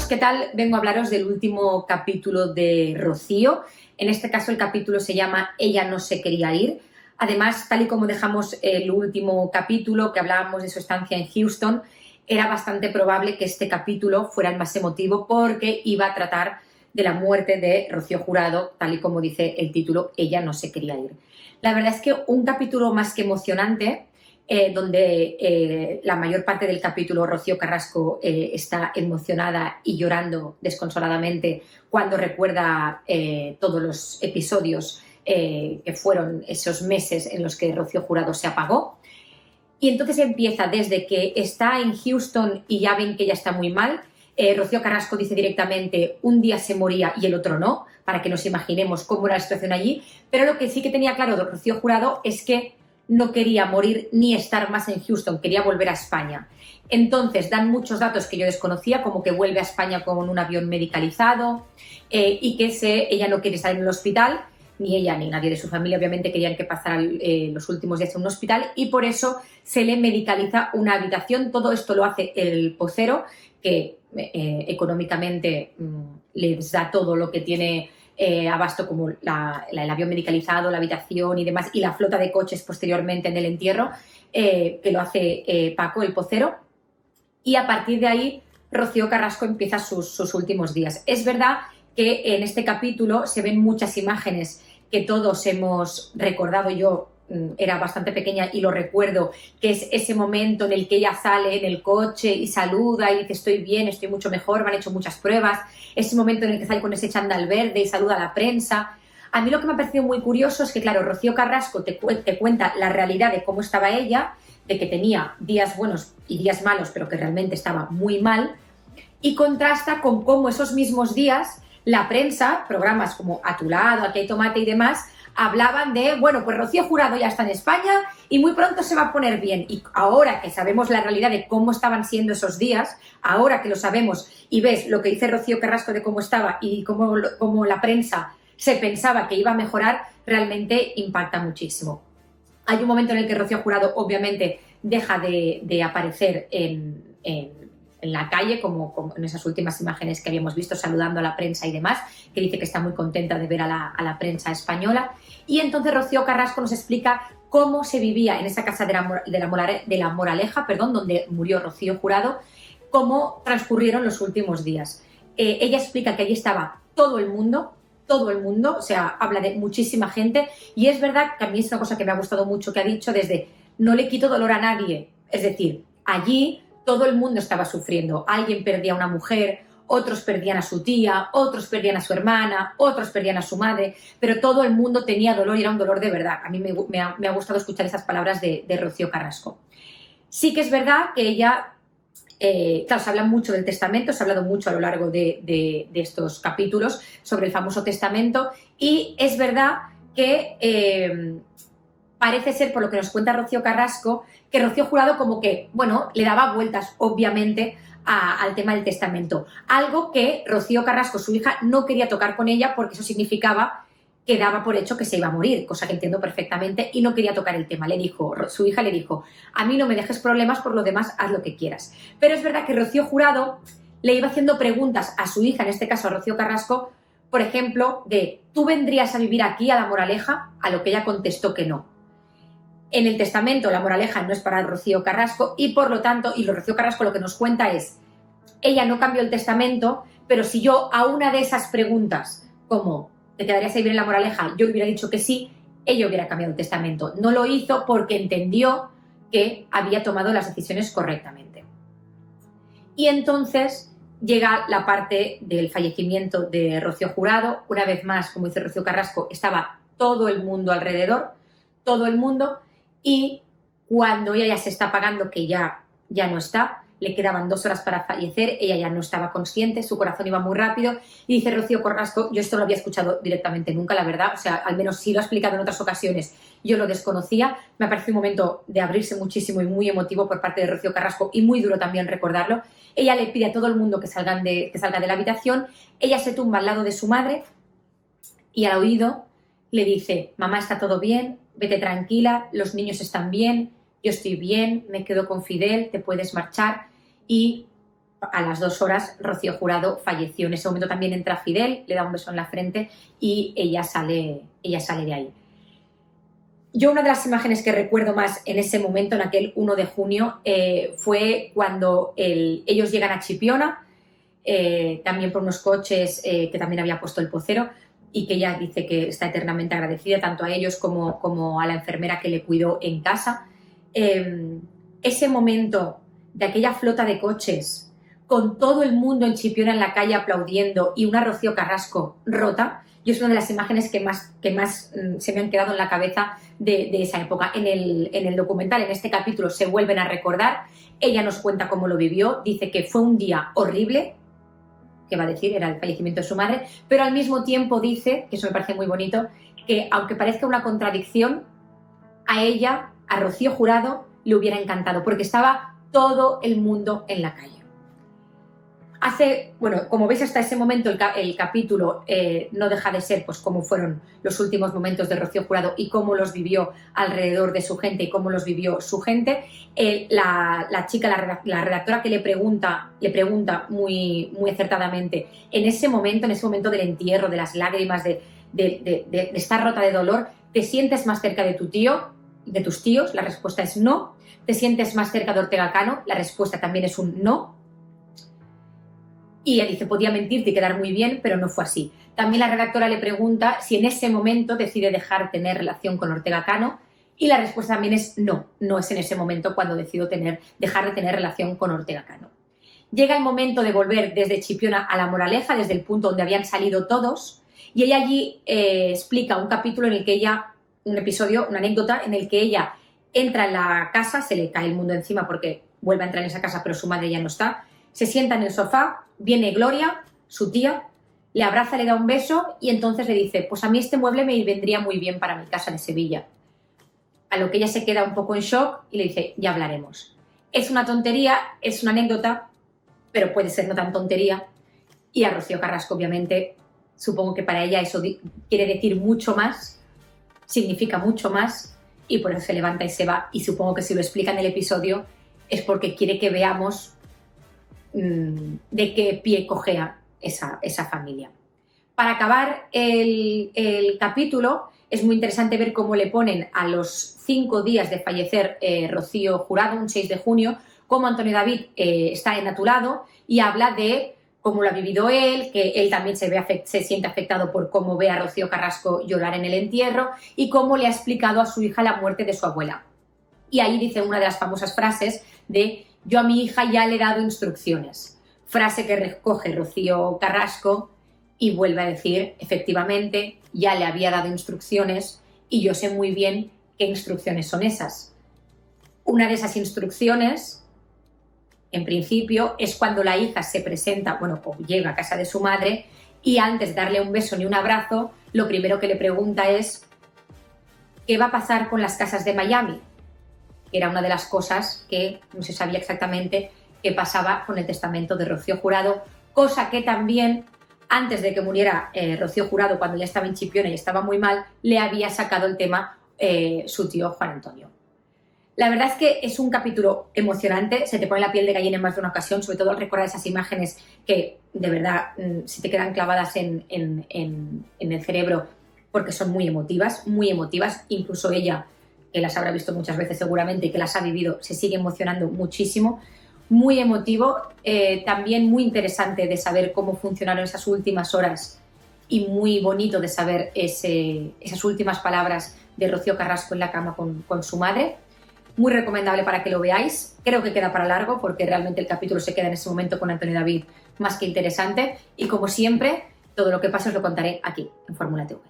¿qué tal? Vengo a hablaros del último capítulo de Rocío. En este caso el capítulo se llama Ella no se quería ir. Además, tal y como dejamos el último capítulo, que hablábamos de su estancia en Houston, era bastante probable que este capítulo fuera el más emotivo porque iba a tratar de la muerte de Rocío Jurado, tal y como dice el título, Ella no se quería ir. La verdad es que un capítulo más que emocionante, donde la mayor parte del capítulo Rocío Carrasco está emocionada y llorando desconsoladamente cuando recuerda todos los episodios que fueron esos meses en los que Rocío Jurado se apagó. Y entonces empieza desde que está en Houston y ya ven que ella está muy mal. Rocío Carrasco dice directamente, un día se moría y el otro no, para que nos imaginemos cómo era la situación allí. Pero lo que sí que tenía claro Rocío Jurado es que no quería morir ni estar más en Houston, quería volver a España. Entonces dan muchos datos que yo desconocía, como que vuelve a España con un avión medicalizado y que ella no quiere estar en el hospital, ni ella ni nadie de su familia obviamente querían que pasara los últimos días en un hospital y por eso se le medicaliza una habitación. Todo esto lo hace el pocero, que económicamente les da todo lo que tiene abasto, como el avión medicalizado, la habitación y demás, y la flota de coches posteriormente en el entierro, que lo hace Paco, el pocero. Y a partir de ahí, Rocío Carrasco empieza sus últimos días. Es verdad que en este capítulo se ven muchas imágenes que todos hemos recordado. Yo era bastante pequeña y lo recuerdo, que es ese momento en el que ella sale en el coche y saluda y dice estoy bien, estoy mucho mejor, me han hecho muchas pruebas, ese momento en el que sale con ese chándal verde y saluda a la prensa. A mí lo que me ha parecido muy curioso es que, claro, Rocío Carrasco te cuenta la realidad de cómo estaba ella, de que tenía días buenos y días malos, pero que realmente estaba muy mal, y contrasta con cómo esos mismos días la prensa, programas como A tu lado, Aquí hay tomate y demás, hablaban de, bueno, pues Rocío Jurado ya está en España y muy pronto se va a poner bien. Y ahora que sabemos la realidad de cómo estaban siendo esos días, ahora que lo sabemos y ves lo que dice Rocío Carrasco de cómo estaba y cómo la prensa se pensaba que iba a mejorar, realmente impacta muchísimo. Hay un momento en el que Rocío Jurado obviamente deja de aparecer en la calle, como en esas últimas imágenes que habíamos visto, saludando a la prensa y demás, que dice que está muy contenta de ver a la prensa española. Y entonces Rocío Carrasco nos explica cómo se vivía en esa casa de la Moraleja, donde murió Rocío Jurado, cómo transcurrieron los últimos días. Ella explica que allí estaba todo el mundo, o sea, habla de muchísima gente, y es verdad que a mí es una cosa que me ha gustado mucho que ha dicho desde no le quito dolor a nadie, es decir, allí todo el mundo estaba sufriendo, alguien perdía a una mujer, otros perdían a su tía, otros perdían a su hermana, otros perdían a su madre, pero todo el mundo tenía dolor y era un dolor de verdad. A mí me ha gustado escuchar esas palabras de Rocío Carrasco. Sí que es verdad que ella, claro, se habla mucho del testamento, se ha hablado mucho a lo largo de estos capítulos sobre el famoso testamento, y es verdad que parece ser, por lo que nos cuenta Rocío Carrasco, que Rocío Jurado como que, bueno, le daba vueltas, obviamente, al tema del testamento. Algo que Rocío Carrasco, su hija, no quería tocar con ella porque eso significaba que daba por hecho que se iba a morir, cosa que entiendo perfectamente, y no quería tocar el tema. Su hija le dijo, a mí no me dejes problemas, por lo demás haz lo que quieras. Pero es verdad que Rocío Jurado le iba haciendo preguntas a su hija, en este caso a Rocío Carrasco, por ejemplo, de ¿tú vendrías a vivir aquí a La Moraleja? A lo que ella contestó que no. En el testamento La Moraleja no es para Rocío Carrasco y por lo tanto, y Rocío Carrasco lo que nos cuenta es, ella no cambió el testamento, pero si yo a una de esas preguntas, como ¿te quedarías a vivir en La Moraleja?, yo hubiera dicho que sí, ella hubiera cambiado el testamento. No lo hizo porque entendió que había tomado las decisiones correctamente. Y entonces llega la parte del fallecimiento de Rocío Jurado. Una vez más, como dice Rocío Carrasco, estaba todo el mundo alrededor, todo el mundo. Y cuando ella ya se está apagando, que ya no está, le quedaban 2 horas para fallecer, ella ya no estaba consciente, su corazón iba muy rápido, y dice Rocío Carrasco, yo esto no lo había escuchado directamente nunca, la verdad, o sea, al menos sí lo ha explicado en otras ocasiones, yo lo desconocía, me ha parecido un momento de abrirse muchísimo y muy emotivo por parte de Rocío Carrasco, y muy duro también recordarlo. Ella le pide a todo el mundo que salga de la habitación, ella se tumba al lado de su madre, y al oído le dice, mamá, está todo bien, vete tranquila, los niños están bien, yo estoy bien, me quedo con Fidel, te puedes marchar. Y a las 2 horas Rocío Jurado falleció. En ese momento también entra Fidel, le da un beso en la frente y ella sale de ahí. Yo una de las imágenes que recuerdo más en ese momento, en aquel 1 de junio, fue cuando ellos llegan a Chipiona, también por unos coches que también había puesto el Pocero, y que ella dice que está eternamente agradecida tanto a ellos como a la enfermera que le cuidó en casa. Ese momento de aquella flota de coches con todo el mundo en Chipiona en la calle aplaudiendo y una Rocío Carrasco rota, yo es una de las imágenes que más se me han quedado en la cabeza de esa época. En el documental, en este capítulo, se vuelven a recordar. Ella nos cuenta cómo lo vivió, dice que fue un día horrible, que va a decir, era el fallecimiento de su madre, pero al mismo tiempo dice, que eso me parece muy bonito, que aunque parezca una contradicción, a ella, a Rocío Jurado, le hubiera encantado, porque estaba todo el mundo en la calle. Como veis, hasta ese momento el capítulo no deja de ser pues cómo fueron los últimos momentos de Rocío Jurado y cómo los vivió alrededor de su gente y cómo los vivió su gente. La chica, la redactora que le pregunta muy, muy acertadamente, en ese momento del entierro, de las lágrimas, de estar rota de dolor, ¿te sientes más cerca de tu tío, de tus tíos? La respuesta es no. ¿Te sientes más cerca de Ortega Cano? La respuesta también es un no. Y ella dice, podía mentirte y quedar muy bien, pero no fue así. También la redactora le pregunta si en ese momento decide dejar tener relación con Ortega Cano, y la respuesta también es no, no es en ese momento cuando decido dejar de tener relación con Ortega Cano. Llega el momento de volver desde Chipiona a La Moraleja, desde el punto donde habían salido todos, y ella allí explica un capítulo en el que una anécdota en el que ella entra en la casa, se le cae el mundo encima porque vuelve a entrar en esa casa, pero su madre ya no está, se sienta en el sofá, viene Gloria, su tía, le abraza, le da un beso y entonces le dice, pues a mí este mueble me vendría muy bien para mi casa de Sevilla. A lo que ella se queda un poco en shock y le dice, ya hablaremos. Es una tontería, es una anécdota, pero puede ser no tan tontería. Y a Rocío Carrasco, obviamente, supongo que para ella eso quiere decir mucho más, significa mucho más, y por eso se levanta y se va. Y supongo que si lo explica en el episodio es porque quiere que veamos de qué pie cojea esa familia. Para acabar el capítulo, es muy interesante ver cómo le ponen a los 5 días de fallecer Rocío Jurado, un 6 de junio, cómo Antonio David está a tu lado y habla de cómo lo ha vivido él, que él también se siente afectado por cómo ve a Rocío Carrasco llorar en el entierro y cómo le ha explicado a su hija la muerte de su abuela. Y ahí dice una de las famosas frases de yo a mi hija ya le he dado instrucciones, frase que recoge Rocío Carrasco y vuelve a decir, efectivamente, ya le había dado instrucciones y yo sé muy bien qué instrucciones son esas. Una de esas instrucciones, en principio, es cuando la hija se presenta, o llega a casa de su madre y antes de darle un beso ni un abrazo, lo primero que le pregunta es ¿qué va a pasar con las casas de Miami? Era una de las cosas que no se sabía exactamente qué pasaba con el testamento de Rocío Jurado, cosa que también, antes de que muriera Rocío Jurado, cuando ya estaba en Chipiona y estaba muy mal, le había sacado el tema su tío Juan Antonio. La verdad es que es un capítulo emocionante, se te pone la piel de gallina en más de una ocasión, sobre todo al recordar esas imágenes que de verdad se te quedan clavadas en el cerebro porque son muy emotivas, incluso ella, que las habrá visto muchas veces seguramente y que las ha vivido, se sigue emocionando muchísimo. Muy emotivo, también muy interesante de saber cómo funcionaron esas últimas horas y muy bonito de saber esas últimas palabras de Rocío Carrasco en la cama con su madre. Muy recomendable para que lo veáis. Creo que queda para largo porque realmente el capítulo se queda en ese momento con Antonio David más que interesante. Y como siempre, todo lo que pase os lo contaré aquí en Fórmula TV.